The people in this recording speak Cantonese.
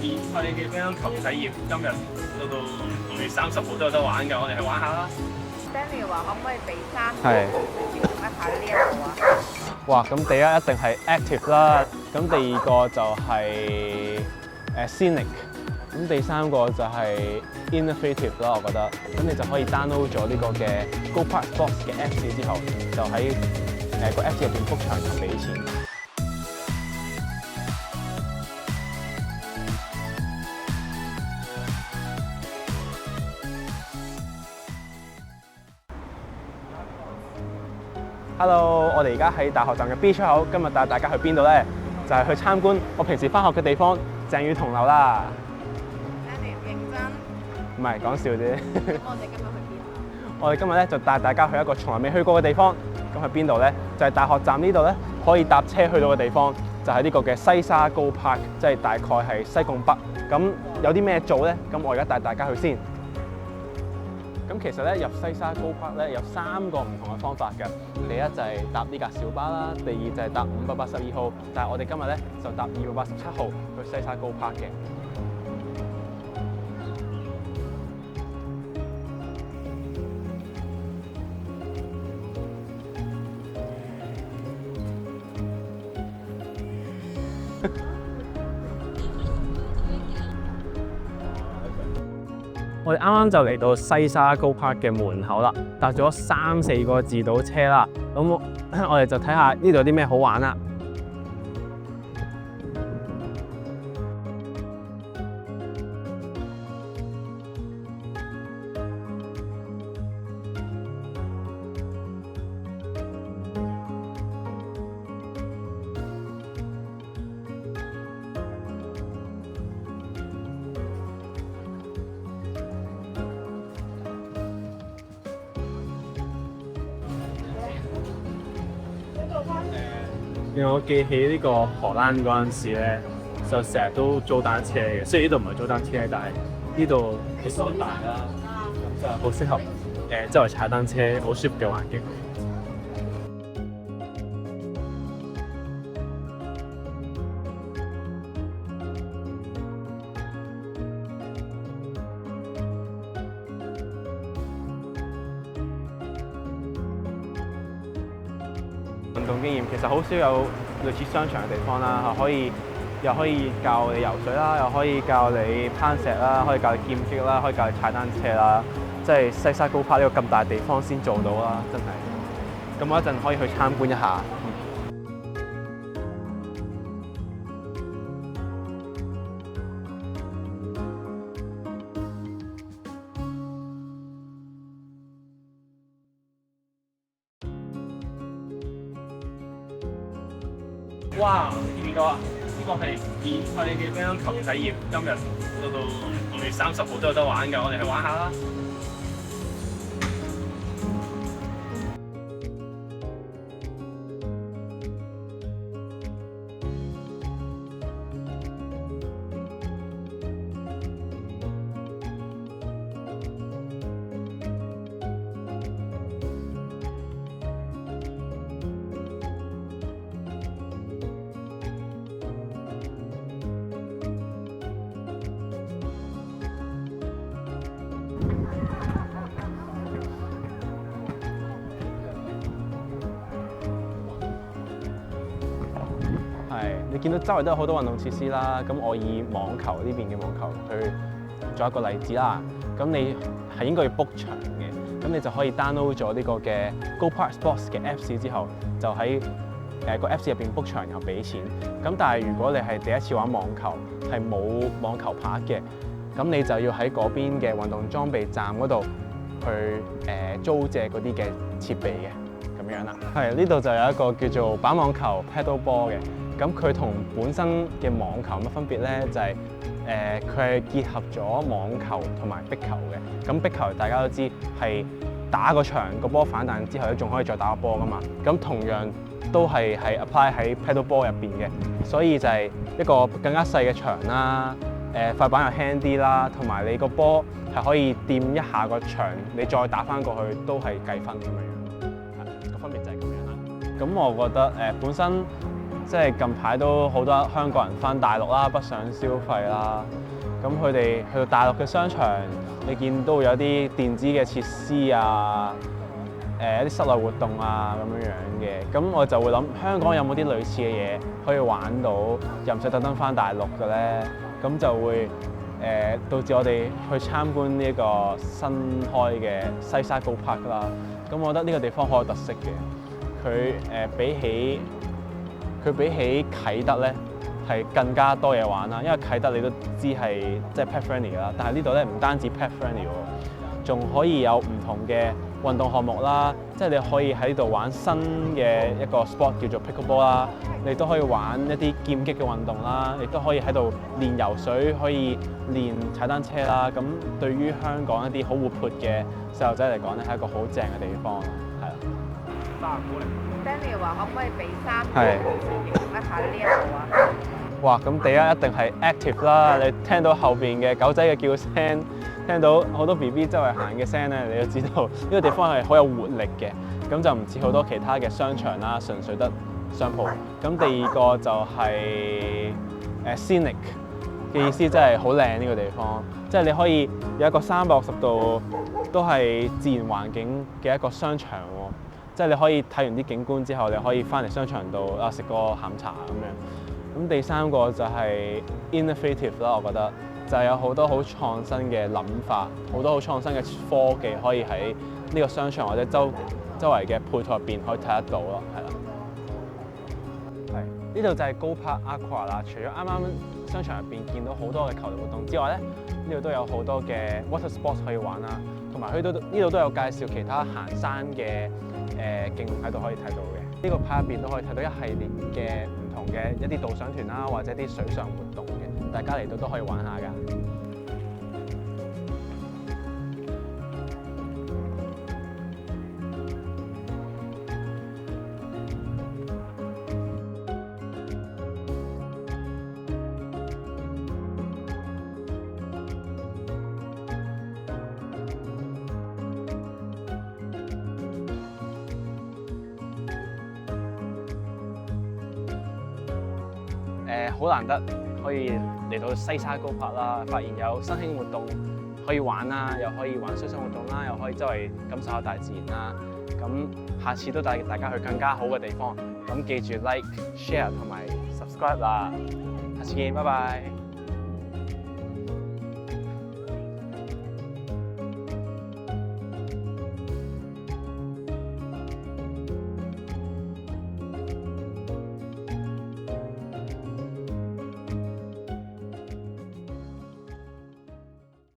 免費嘅乒乓球體驗，今日到6月30號都有得玩㗎，我哋去玩下啦。Daniel 話可唔可以俾3係個形容一下呢一度啊？哇！咁第一定係 active 啦，咁第二個就係scenic，咁第三個就係 innovative 啦，我覺得。咁你就可以 download 咗呢個嘅 Go Park Sports 嘅 Apps 之後，就喺個 Apps 入邊 book 場就俾錢。Hello， 我哋而家喺大學站嘅 B 出口，今日帶大家去邊度咧？就係去參觀我平時翻學嘅地方——鄭裕彤樓啦。Daniel 認真。唔係講笑啫。咁我哋今日去邊啊？我哋今日咧就帶大家去一個從來未去過嘅地方。咁去邊度咧？就係大學站呢度咧，可以搭車去到嘅地方，就係呢個嘅西沙 Go Park， 即係大概係西貢北。咁有啲咩做咧？咁我而家帶大家去先。咁其實咧入西沙 Go Park 咧有3個唔同嘅方法嘅。第一就係搭呢架小巴啦，第二就係搭582號，但係我哋今日咧就搭287號去西沙 Go Park 嘅。我哋啱啱就嚟到西沙 Go Park 嘅門口啦，搭咗3、4個自動車啦。咁我哋就睇下呢度有啲咩好玩啦。我記起呢個荷蘭嗰陣時咧，就成日都租單車嘅。雖然呢度唔係租單車，但係呢度其實好大啦，咁就好適合周圍踩單車，好舒服嘅環境。運動經驗其實好少有類似商場嘅地方啦，又可以教你游水啦，又可以教你攀石啦，可以教你劍擊啦，可以教你踩單車啦，即係西沙 Go Park 呢個咁大地方先做到啦，真係。咁我一陣可以去參觀一下。哇！見唔見到啊？呢個係免費嘅乒乓球體驗，今日到6月30號都有得玩㗎，我哋去玩下啦。你見到周圍都有好多運動設施啦，咁我以網球呢邊嘅網球去做一個例子啦。咁你係應該要 book 場嘅，咁你就可以 download 咗呢個嘅 Go Park Sports 嘅 Apps 之後，就喺個 Apps 入邊 book 場又俾錢。咁但係如果你係第一次玩網球，係冇網球拍嘅，咁你就要喺嗰邊嘅運動裝備站嗰度去租借嗰啲嘅設備嘅，咁樣啦。係呢度就有一個叫做板網球 paddle ball 嘅。咁佢同本身嘅網球有乜分別咧？就係佢係結合咗網球同埋壁球嘅。咁壁球大家都知係打個場個波反彈之後咧，仲可以再打個波噶嘛。咁同樣都係 apply 喺 paddle ball 入邊嘅，所以就係一個更加細嘅場啦。塊板又輕啲啦，同埋你個波係可以掂一下個場，你再打翻過去都係計分咁樣樣。個分別就係咁樣啦。咁我覺得本身即係近排都好多香港人翻大陸啦，北上消費啦。咁佢哋去到大陸嘅商場，你見都會有啲電子嘅設施啊，一啲室內活動啊咁樣樣嘅。咁我就會諗，香港有冇啲類似嘅嘢可以玩到，又唔使特登翻大陸嘅咧？咁就會導致我哋去參觀呢一個新開嘅西沙高 Park 啦。咁我覺得呢個地方好有特色嘅。佢比起啟德咧係更加多嘢玩啦，因為啟德你都知係即係 pet friendly 啦，但係呢度咧唔單止 pet friendly 喎，仲可以有唔同嘅運動項目啦，即係你可以喺度玩新嘅一個 sport 叫做 pickleball 啦，你都可以玩一啲劍擊嘅運動啦，亦都可以喺度練游水，可以練踩單車啦。咁對於香港一啲好活潑嘅細路仔嚟講咧，係一個好正嘅地方，係啦。Daniel 話可唔可以俾3秒形容一下呢一度啊？哇！咁第一定係 active 啦，你聽到後邊嘅狗仔嘅叫聲，聽到好多 BB 周圍行嘅聲咧，你都知道呢個地方係好有活力嘅。咁就唔似好多其他嘅商場啦，純粹得商鋪。咁第二個就係scenic 嘅意思，即係好靚呢個地方，即係你可以有一個360度都係自然環境嘅一個商場喎。即係你可以睇完啲景觀之後，你可以翻嚟商場度食個下午茶咁樣。咁第三個就係 innovative 啦，我覺得就係有好多好創新嘅諗法，好多好創新嘅科技可以喺呢個商場或者周圍嘅配套入邊可以睇得到咯，係啦。係呢度就係 Go Park Aqua 啦。除咗啱啱商場入邊見到好多嘅球類活動之外咧，呢度都有好多嘅 water sports 可以玩啦，同埋呢度都有介紹其他行山嘅徑喺度可以睇到嘅。呢個牌入邊都可以睇到一系列嘅唔同嘅一啲導賞團啦，或者啲水上活動嘅，大家嚟到都可以玩下㗎。好難得可以嚟到西沙高柏啦，發現有新興活動可以玩啦，又可以玩水上活動啦，又可以周圍感受下大自然啦。咁下次都帶大家去更加好嘅地方。咁記住 like、share 同埋 subscribe 啦。下次見，拜拜。